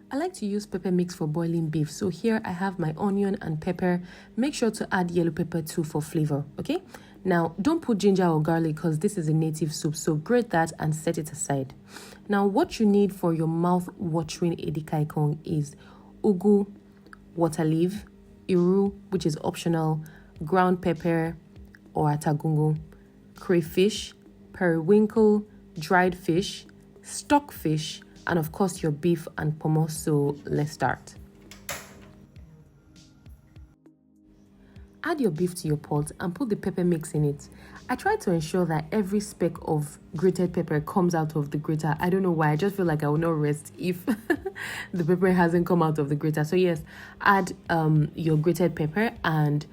I like to use pepper mix for boiling beef. So here I have my onion and pepper. Make sure to add yellow pepper too for flavor, okay? Now, don't put ginger or garlic because this is a native soup. So grate that and set it aside. Now, what you need for your mouth-watering EDIKAIKONG is Ugwu, water leaf, Iru, which is optional, ground pepper or atagungu, crayfish, periwinkle, dried fish, stockfish, and of course your beef and pomo. So let's start. Add your beef to your pot and put the pepper mix in it. I try to ensure that every speck of grated pepper comes out of the grater. I don't know why, I just feel like I will not rest if the pepper hasn't come out of the grater. So yes, add your grated pepper and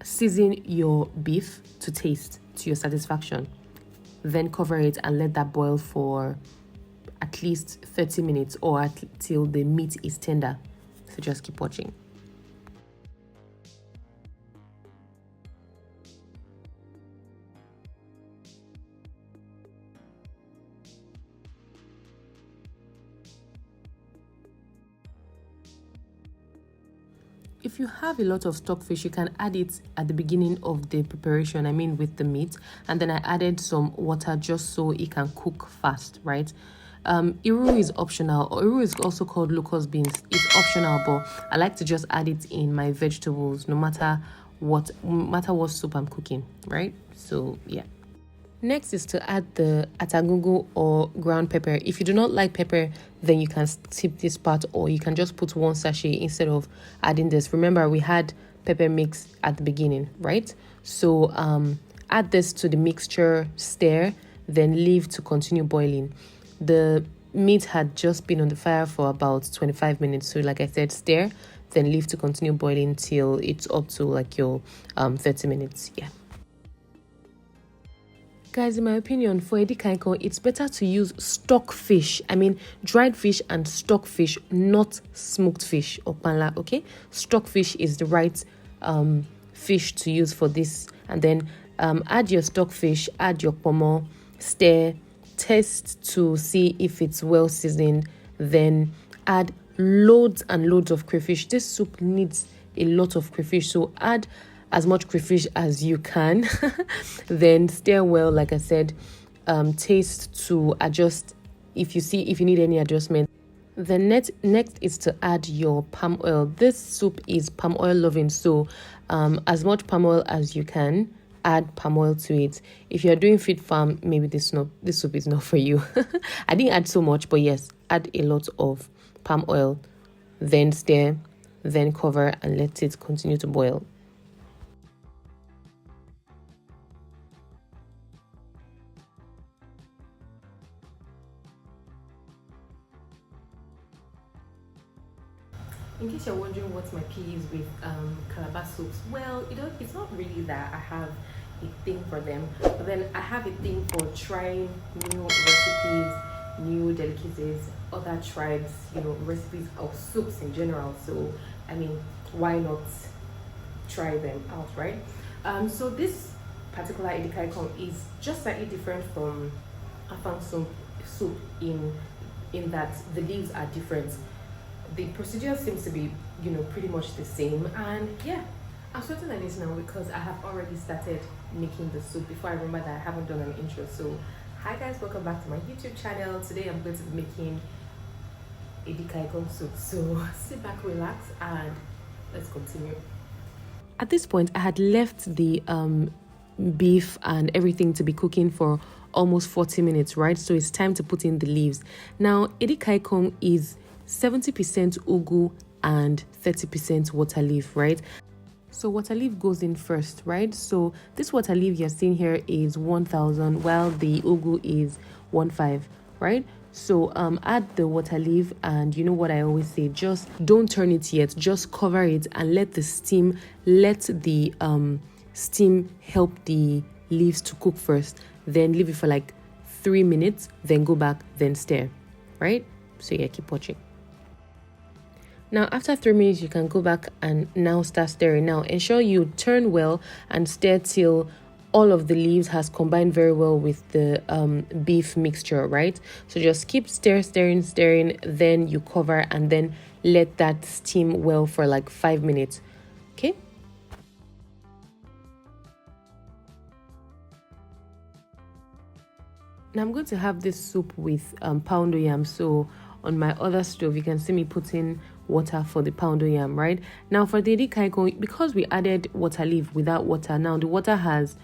season your beef to taste to your satisfaction. Then cover it and let that boil for at least 30 minutes or till the meat is tender. So just keep watching. If you have a lot of stockfish, you can add it at the beginning of the preparation, I mean with the meat. And then I added some water just so it can cook fast, right? Iru is optional, or Iru is also called locust beans. It's optional, but I like to just add it in my vegetables no matter what soup I'm cooking, right? So yeah. Next is to add the atagungu or ground pepper. If you do not like pepper, then you can skip this part, or you can just put one sachet instead of adding this. Remember, we had pepper mix at the beginning, right? So add this to the mixture, stir, then leave to continue boiling. The meat had just been on the fire for about 25 minutes. So like I said, stir, then leave to continue boiling till it's up to like your 30 minutes. Yeah. Guys, in my opinion, for EDIKAIKONG, it's better to use stockfish. I mean, dried fish and stockfish, not smoked fish or panla, okay? Stockfish is the right fish to use for this. And then add your stockfish, add your pomo, stir, taste to see if it's well seasoned. Then add loads and loads of crayfish. This soup needs a lot of crayfish, so add as much crayfish as you can. Then stir well, like I said, taste to adjust if you need any adjustment. The next is to add your palm oil. This soup is palm oil loving, so as much palm oil as you can, add palm oil to it. If you're doing feed farm, maybe this soup is not for you. I didn't add so much, but yes, add a lot of palm oil, then stir, then cover and let it continue to boil. In case you're wondering what my pea is with Calabar soups, well, it's not really that I have a thing for them, but then I have a thing for trying new recipes, new delicacies, other tribes, recipes of soups in general. So, I mean, why not try them out, right? So this particular EDIKAIKONG is just slightly different from Afang soup in that the leaves are different. The procedure seems to be, pretty much the same. And yeah, I'm sweating like this now because I have already started making the soup before I remember that I haven't done an intro. So hi guys, welcome back to my YouTube channel. Today I'm going to be making EDIKAIKONG soup. So sit back, relax, and let's continue. At this point, I had left the beef and everything to be cooking for almost 40 minutes, right? So it's time to put in the leaves. Now, EDIKAIKONG is 70% Ugwu and 30% water leaf, right? So water leaf goes in first, right? So this water leaf you're seeing here is 1,000, while the Ugwu is 1,500, right? So add the water leaf, and you know what I always say, just don't turn it yet, just cover it and let the steam help the leaves to cook first. Then leave it for like 3 minutes, then go back, then stir, right? So yeah, keep watching. Now, after 3 minutes, you can go back and now start stirring. Now, ensure you turn well and stir till all of the leaves has combined very well with the beef mixture, right? So just keep stirring, then you cover and then let that steam well for like 5 minutes. Okay. Now I'm going to have this soup with poundo yam. So on my other stove, you can see me putting water for the poundo yam, right? Now for the EDIKAIKONG, because we added water leaf without water, now the water has,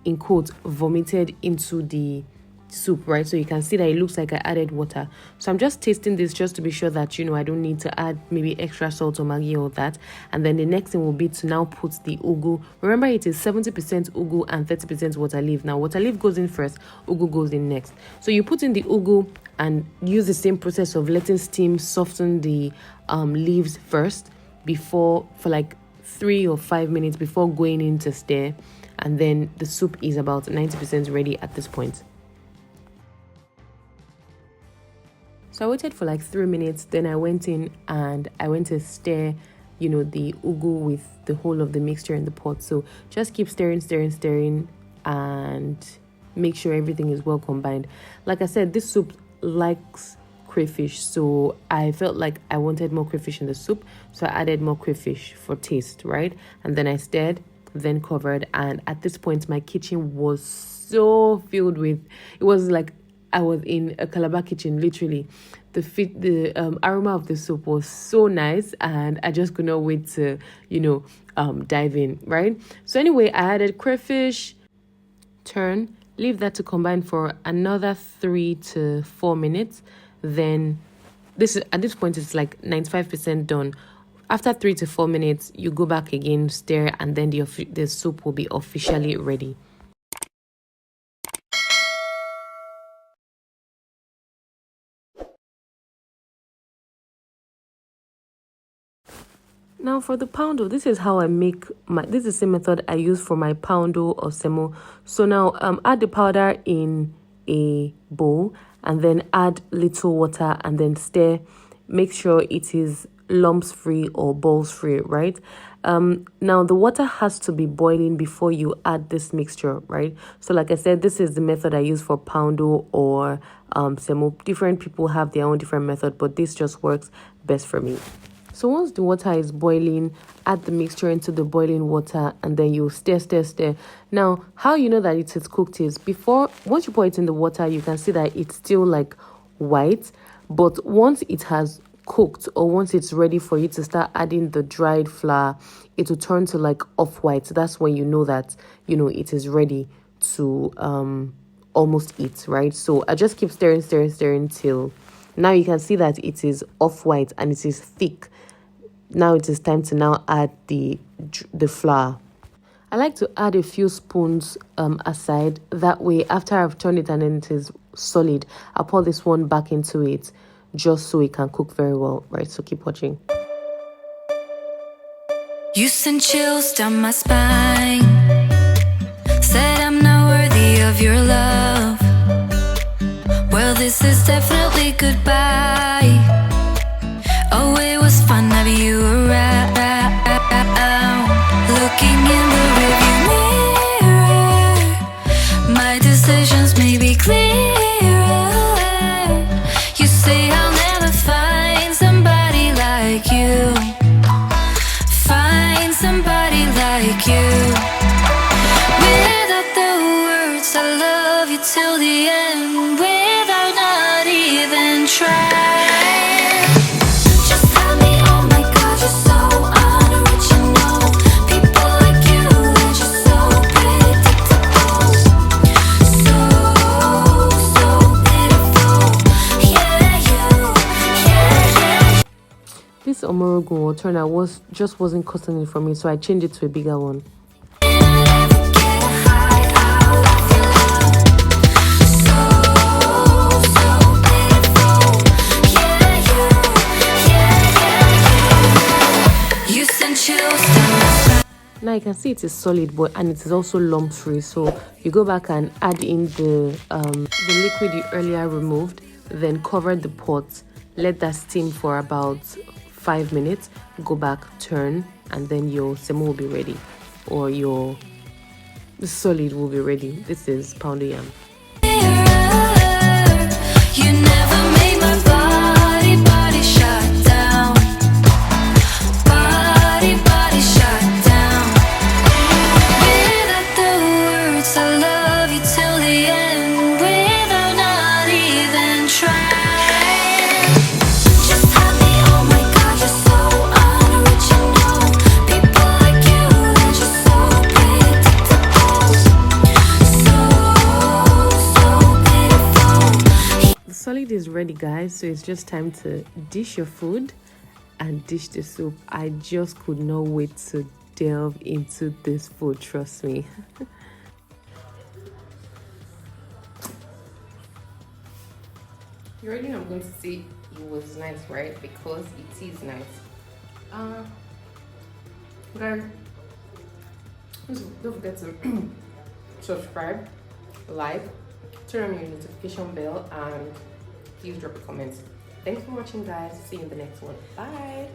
in quotes, vomited into the soup, right? So you can see that it looks like I added water. So I'm just tasting this just to be sure that, you know, I don't need to add maybe extra salt or maggi or that. And then the next thing will be to now put the ugwu. Remember, it is 70% ugwu and 30% water leaf. Now water leaf goes in first, ugwu goes in next. So you put in the ugwu and use the same process of letting steam soften the leaves first for like 3 or 5 minutes before going in to stir. And then the soup is about 90% ready at this point. So I waited for like 3 minutes, then I went in and I went to stir, you know, the ugwu with the whole of the mixture in the pot. So just keep stirring and make sure everything is well combined. Like I said, this soup likes crayfish, so I felt like I wanted more crayfish in the soup, so I added more crayfish for taste, right? And then I stirred, then covered, and at this point my kitchen was so filled with, it was like I was in a Calabar kitchen, literally. The aroma of the soup was so nice, and I just could not wait to, you know, dive in, right? So anyway, I added crayfish, turn, leave that to combine for another 3 to 4 minutes. Then this is, at this point, it's like 95% done. After 3 to 4 minutes, you go back again, stir, and then the soup will be officially ready. Now for the poundo, this is how I make this is the same method I use for my poundo or semo. So now add the powder in a bowl and then add little water and then stir. Make sure it is lumps free or balls free, right? Now the water has to be boiling before you add this mixture, right? So like I said, this is the method I use for poundo or semo. Different people have their own different method, but this just works best for me. So once the water is boiling, add the mixture into the boiling water and then you stir. Now, how you know that it is cooked is once you pour it in the water, you can see that it's still like white. But once it has cooked or once it's ready for you to start adding the dried flour, it will turn to like off-white. So that's when you know that, you know, it is ready to almost eat, right? So I just keep stirring till now you can see that it is off-white and it is thick. Now it is time to now add the flour. I like to add a few spoons aside. That way, after I've turned it and then it is solid, I'll pour this one back into it just so it can cook very well, right? So keep watching. You send chills down my spine. Said I'm not worthy of your love. Well, this is definitely goodbye. Oh, it was fun having you around. Looking in the rearview mirror, my decisions may be clearer. You say I'll never find somebody like you. Find somebody like you. Without the words, I love you till the end. Without not even trying. This omorogun water now wasn't cutting it for me, so I changed it to a bigger one. Now you can see it is solid, and it is also lump free. So you go back and add in the liquid you earlier removed, then cover the pot, let that steam for about 5 minutes, go back, turn, and then your semo will be ready, or your the solid will be ready. This is pounded yam. You never made my body shut down. Body shut down. Without the words, I love you till the end. Without not even trying. Just have me, oh my God, you're so unoriginal. People like you, they're just so predictable. So pitiful. The solid is ready, guys, so it's just time to dish your food and dish the soup. I just could not wait to delve into this food, trust me. You already know I'm going to say it was nice, right? Because it is nice. Guys, don't forget to subscribe, like, turn on your notification bell, and please drop a comment. Thanks for watching, guys. See you in the next one. Bye.